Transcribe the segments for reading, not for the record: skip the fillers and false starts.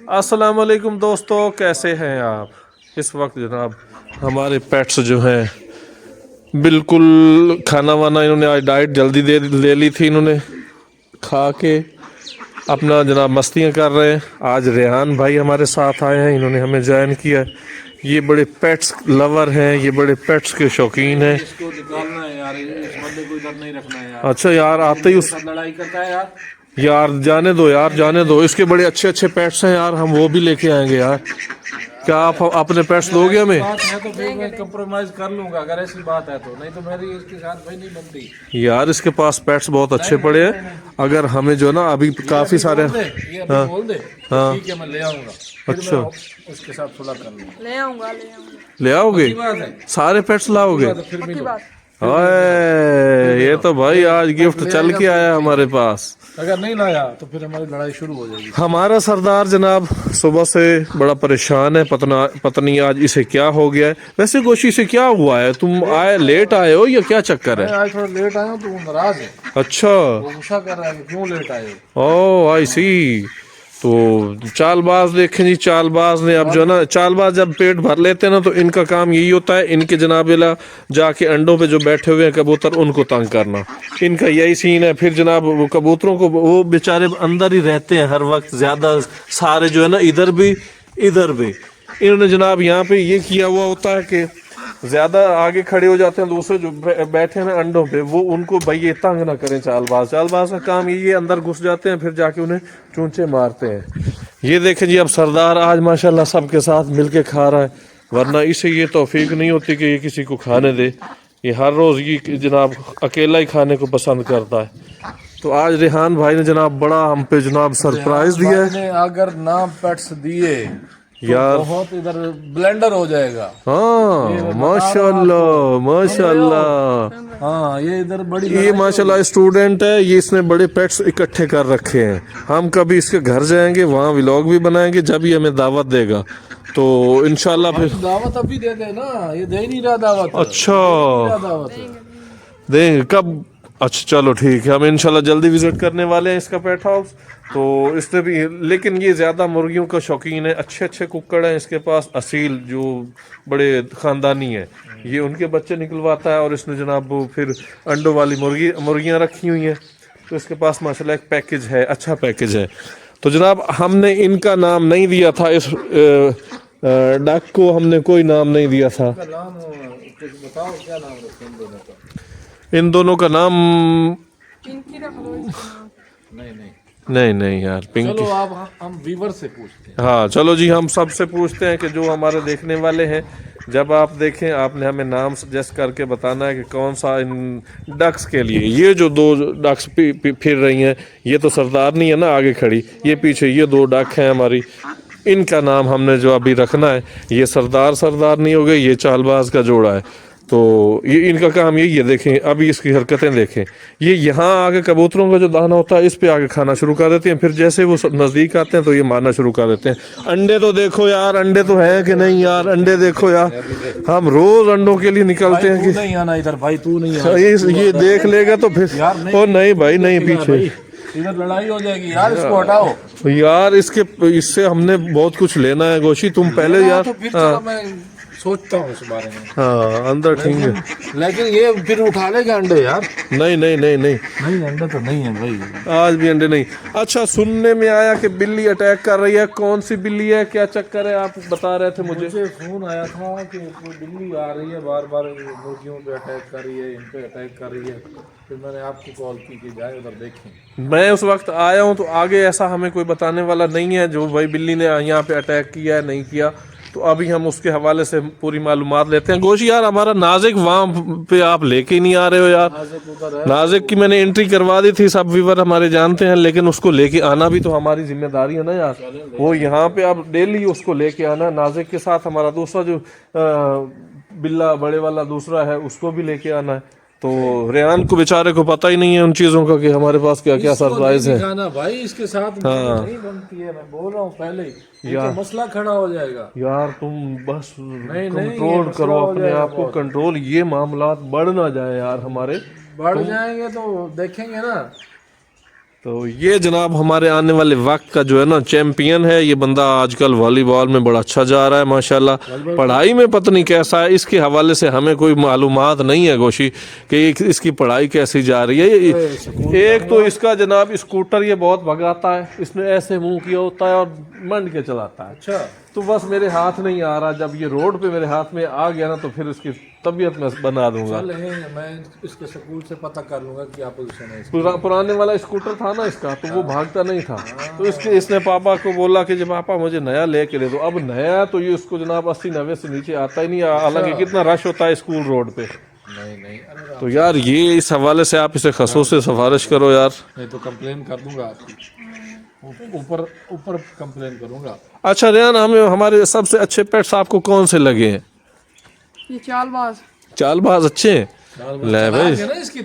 अस्सलाम वालेकुम दोस्तों, कैसे हैं आप। इस वक्त जनाब हमारे पेट्स जो हैं बिल्कुल खाना वाना इन्होंने आज डाइट जल्दी दे ले ली थी, इन्होंने खा के अपना जनाब मस्तियाँ कर रहे हैं। आज रेहान भाई हमारे साथ आए हैं, इन्होंने हमें ज्वाइन किया है। ये बड़े पेट्स लवर हैं, ये बड़े पेट्स के शौकीन हैं। इसको निकालना है यार, इस बंदे को इधर नहीं रखना है यार। अच्छा यार, आते ही उस लड़ाई करता है यार। यार जाने दो यार, जाने दो। इसके बड़े अच्छे अच्छे पेट्स हैं यार, हम वो भी लेके आएंगे यार। क्या आप अपने पेट्स दोगे हमें? बात है तो फिर मैं कंप्रोमाइज कर लूंगा, अगर ऐसी बात है तो, नहीं तो मेरी इसके साथ भाई नहीं बनती यार इसके पास पेट्स बहुत अच्छे पड़े हैं। अगर हमें जो ना अभी काफी सारे ये अभी बोल दे। हाँ। ठीक है, मैं ले आऊंगा। फिर अच्छा। मैं उसके साथ सुलह कर लूंगा। ले आऊंगा ले आओगे? बात है, सारे पेट्स लाओगे? फिर पक्की मिलो। बात। ओए ये तो भाई आज गिफ्ट चल के आया हमारे पास। अगर नहीं लाया तो फिर हमारी लड़ाई शुरू हो जाएगी। हमारा सरदार जनाब सुबह से बड़ा परेशान है, पत्नी आज इसे क्या हो गया है। वैसे गोशी से क्या हुआ है, तुम आए लेट आए हो या क्या चक्कर है? आज थोड़ा लेट आया हूँ तो वो नाराज है, अच्छा, वो गुस्सा कर रहा है कि क्यों लेट आए हो। ओ आई सी। तो चालबाज देखें जी, चालबाज ने अब जो ना, चालबाज जब पेट भर लेते हैं ना तो इनका काम यही होता है, इनके जनाबेला जाके अंडों पे जो बैठे हुए हैं कबूतर उनको तंग करना, इनका यही सीन है। फिर जनाब वो कबूतरों को, वो बेचारे अंदर ही रहते हैं हर वक्त, ज्यादा सारे जो है ना इधर भी इधर भी। इन्होंने जनाब यहाँ पे ये किया हुआ होता है कि ज्यादा आगे खड़े हो जाते हैं, दूसरे जो बैठे हैं ना अंडों पे, वो उनको भाई ये तंग ना करें। चालबाज का काम ये अंदर घुस जाते हैं, फिर जाके उन्हें चूंचे मारते हैं। ये देखें जी, अब सरदार आज माशाल्लाह सबके साथ मिलके खा रहा है, वरना इसे ये तौफीक नहीं होती कि ये किसी को खाने दे। ये हर रोज ये जनाब अकेला ही खाने को पसंद करता है। तो आज रेहान भाई ने जनाब बड़ा हम पे जनाब सरप्राइज दिया है। ने अगर ना पेट्स दिए तो यार बहुत इधर ब्लेंडर हो जाएगा। हाँ माशाल्लाह माशाल्लाह। हाँ, ये इधर बड़ी ये माशाल्लाह स्टूडेंट है, ये इसने बड़े पेट्स इकट्ठे कर रखे हैं। हम कभी इसके घर जाएंगे, वहाँ व्लॉग भी बनाएंगे जब ये हमें दावत देगा, तो इंशाल्लाह फिर दावत अभी दे दे ना, ये दे ही नहीं रहा दावत। अच्छा दावत देंगे कब? अच्छा चलो ठीक है, हम इंशाल्लाह जल्दी विजिट करने वाले हैं इसका पेट हाउस। तो इसने भी, लेकिन ये ज़्यादा मुर्गियों का शौकीन है, अच्छे अच्छे कुक्कड़ हैं इसके पास, असील जो बड़े ख़ानदानी है, ये उनके बच्चे निकलवाता है। और इसने जनाब वो फिर अंडों वाली मुर्गियाँ रखी हुई हैं, तो इसके पास माशाल्लाह एक पैकेज है, अच्छा पैकेज है। तो जनाब हमने इनका नाम नहीं दिया था, इस डक को हमने कोई नाम नहीं दिया था। नाम कुछ बताओ, क्या नाम रखें इन दोनों का? इन दोनों का नाम पिंकी रख लो इसका नाम। नहीं नहीं यार, पिंकी। चलो आप हम वीवर से पूछते हैं। हाँ चलो जी, हम सबसे पूछते हैं कि जो हमारे देखने वाले हैं, जब आप देखें आपने हमें नाम सजेस्ट करके बताना है कि कौन सा इन डक्स के लिए। ये जो दो डक्स फिर रही हैं, ये तो सरदार नहीं है ना आगे खड़ी, ये पीछे ये दो डक हैं हमारी, इनका नाम हमने जो अभी रखना है, ये सरदार नहीं हो गए, ये चालबाज का जोड़ा है। तो ये इनका काम यही है। देखें अभी इसकी हरकतें देखें, ये यहाँ आके कबूतरों का जो दाना होता है इस पे आके खाना शुरू कर देते हैं, फिर जैसे वो नज़दीक आते हैं तो ये मारना शुरू कर देते हैं। अंडे तो देखो यार, अंडे तो हैं कि नहीं यार, अंडे देखो यार, हम रोज अंडों के लिए निकलते हैं कि नहीं आना इधर भाई, तू नहीं आना। ये देख लेगा तो फिर ओ नहीं भाई नहीं, पीछे इधर लड़ाई हो जाएगी यार, इसको हटाओ यार। इससे हमने बहुत कुछ लेना है गोशी, तुम पहले यार। तो फिर चलो मैं सोचता हूँ इस बारे में। हाँ अंदर ठीक है, लेकिन ये फिर उठा लेगा अंडे यार। नहीं अंडे तो नहीं है भाई, आज भी अंडे नहीं। अच्छा, सुनने में आया कि बिल्ली अटैक कर रही है, कौन सी बिल्ली है, क्या चक्कर है, आप बता रहे थे मुझे फोन आया था कि कोई बिल्ली आ रही है, बार बार मुर्गियों पे अटैक कर रही है, इन पे अटैक कर रही है। फिर मैंने आपको कॉल की कि जाए उधर देखें। मैं उस वक्त आया हूँ, तो आगे ऐसा हमें कोई बताने वाला नहीं है जो भाई बिल्ली ने यहाँ पे अटैक किया है नहीं किया, तो अभी हम उसके हवाले से पूरी मालूमात लेते हैं। गोश यार, हमारा नाजिक वहाँ पे आप लेके ही नहीं आ रहे हो यार। नाजिक की मैंने एंट्री करवा दी थी, सब व्यूवर हमारे जानते हैं, लेकिन उसको लेके आना भी तो हमारी जिम्मेदारी है ना यार। वो यहाँ पे आप डेली उसको लेके आना। नाजिक के साथ हमारा दूसरा जो बिल्ला बड़े वाला दूसरा है, उसको भी लेके आना है। तो रेहान को बेचारे को पता ही नहीं है उन चीजों का कि हमारे पास क्या क्या सरप्राइज है। खाना भाई इसके साथ नहीं बनती है, मैं बोल रहा हूँ पहले ही, यार तो मसला खड़ा हो जाएगा। यार तुम बस कंट्रोल करो अपने आप को, कंट्रोल, ये मामला बढ़ ना जाए यार हमारे। बढ़ जाएंगे तो देखेंगे ना। तो ये जनाब हमारे आने वाले वक्त का जो है ना चैंपियन है। ये बंदा आजकल वॉलीबॉल में बड़ा अच्छा जा रहा है माशाल्लाह। पढ़ाई में पता नहीं कैसा है, इसके हवाले से हमें कोई मालूमात नहीं है गोशी कि इसकी पढ़ाई कैसी जा रही है। एक तो इसका जनाब स्कूटर ये बहुत भगाता है, इसने ऐसे मुंह किया होता है और मंड के चलाता है। अच्छा, तो बस मेरे हाथ नहीं आ रहा, जब ये रोड पे मेरे हाथ में आ गया ना तो फिर इसकी तबीयत मैं बना दूंगा। चल मैं इसके स्कूल से पता कर लूंगा क्या पोजीशन है इसकी। पुराने वाला स्कूटर था ना इसका, तो वो भागता नहीं था। तो इसने पापा को बोला कि जब पापा मुझे नया लेके दे दो। अब नया तो ये उसको जनाब 80-90 से नीचे आता ही नहीं, हालांकि कितना रश होता है स्कूल रोड पे। नहीं अरे तो यार ये इस हवाले से आप इसे खसूस से सिफारिश करो यार। नहीं तो कंप्लेन कर दूंगा आपकी, ऊपर कंप्लेन करूंगा। अच्छा रेहान, हमें हमारे सबसे अच्छे पेट्स आपको कौन से लगे हैं? ये चालबाज। चालबाज अच्छे हैं? ले भाई, ना इसकी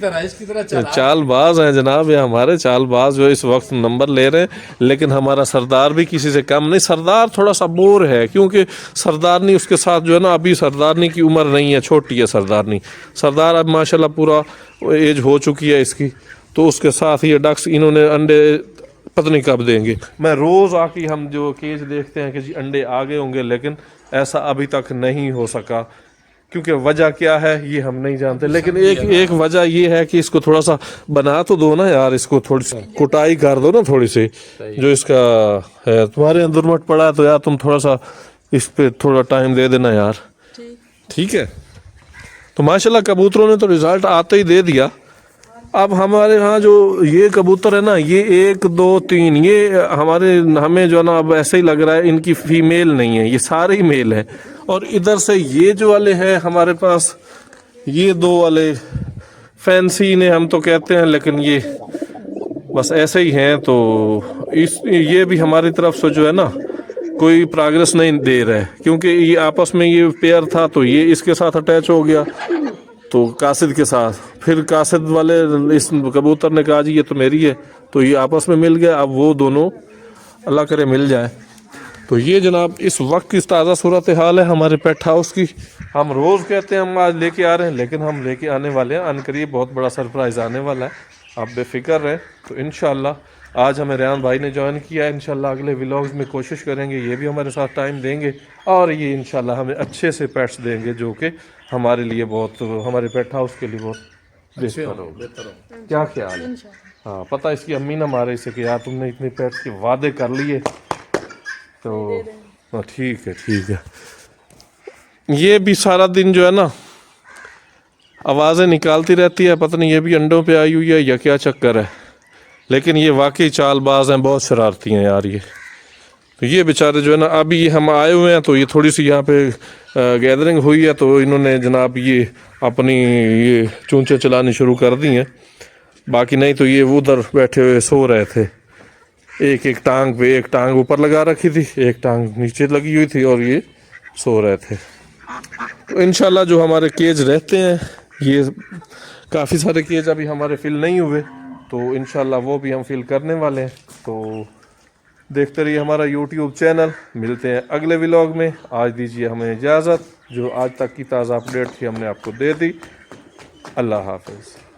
तरह चला। चालबाज हैं जनाब, ये हमारे चालबाज जो इस वक्त नंबर ले रहे हैं। लेकिन हमारा सरदार भी किसी से कम नहीं। सरदार थोड़ा सा बोर है क्योंकि सरदारनी उसके साथ जो है ना, अभी सरदारनी की उम्र नहीं है, छोटी है सरदारनी। सरदार अब माशाल्लाह पूरा एज हो चुकी है इसकी, तो उसके साथ ये डक्स इन्होंने अंडे पता नहीं कब देंगे। मैं रोज़ आके हम जो केज देखते हैं कि जी अंडे आ गए होंगे, लेकिन ऐसा अभी तक नहीं हो सका। क्योंकि वजह क्या है ये हम नहीं जानते, लेकिन एक वजह ये है कि इसको थोड़ा सा बना तो दो ना यार, इसको थोड़ी सी कुटाई कर दो ना थोड़ी सी। जो इसका है तुम्हारे अंदर मट पड़ा है, तो यार तुम थोड़ा सा इस पे थोड़ा टाइम दे देना यार। ठीक है। तो माशाल्लाह कबूतरों ने तो रिजल्ट आते ही दे दिया। अब हमारे यहाँ जो ये कबूतर है ना, ये 1 2 3 ये हमें जो है ना अब ऐसे ही लग रहा है इनकी फीमेल नहीं है, ये सारे ही मेल हैं। और इधर से ये जो वाले हैं हमारे पास, ये 2 वाले फैंसी ने हम तो कहते हैं, लेकिन ये बस ऐसे ही हैं। तो ये भी हमारी तरफ से जो है ना कोई प्रोग्रेस नहीं दे रहा है, क्योंकि ये आपस में ये पेयर था तो ये इसके साथ अटैच हो गया, तो कासिद के साथ। फिर कासिद वाले इस कबूतर ने कहा जी ये तो मेरी है, तो ये आपस में मिल गया। अब वो दोनों अल्लाह करे मिल जाए। तो ये जनाब इस वक्त की ताज़ा सूरत हाल है हमारे पेट हाउस की। हम रोज़ कहते हैं हम आज लेके आ रहे हैं, लेकिन हम लेके आने वाले हैं। अनकरीब बहुत बड़ा सरप्राइज़ आने वाला है, आप बेफिक्र रहें। तो इंशाल्लाह आज हमें रेहान भाई ने ज्वाइन किया है। इंशाल्लाह अगले व्लॉग्स में कोशिश करेंगे ये भी हमारे साथ टाइम देंगे, और ये इंशाल्लाह हमें अच्छे से पेट्स देंगे जो कि हमारे लिए बहुत, हमारे पेट हाउस के लिए बहुत बेहतर होगा। क्या ख्याल है? हाँ, पता इसकी अम्मी ना मारे इसे कि यार तुमने इतने पेट्स के वादे कर लिए। तो हाँ ठीक है। ये भी सारा दिन जो है ना आवाज़ें निकालती रहती है, पता नहीं ये भी अंडों पे आई हुई है या क्या चक्कर है। लेकिन ये वाकई चालबाज हैं, बहुत शरारती हैं यार ये। तो ये बेचारे जो है ना, अभी हम आए हुए हैं तो ये थोड़ी सी यहाँ पे गैदरिंग हुई है, तो इन्होंने जनाब ये अपनी ये चूंचे चलानी शुरू कर दी हैं। बाकी नहीं तो ये उधर बैठे हुए सो रहे थे, एक टांग पे, एक टांग ऊपर लगा रखी थी, एक टांग नीचे लगी हुई थी, और ये सो रहे थे। तो इंशाल्लाह जो हमारे केज रहते हैं, ये काफ़ी सारे केज अभी हमारे फिल नहीं हुए, तो इंशाल्लाह वो भी हम फिल करने वाले हैं। तो देखते रहिए हमारा YouTube चैनल। मिलते हैं अगले व्लॉग में। आज दीजिए हमें इजाज़त। जो आज तक की ताज़ा अपडेट थी हमने आपको दे दी। अल्लाह हाफ़िज़।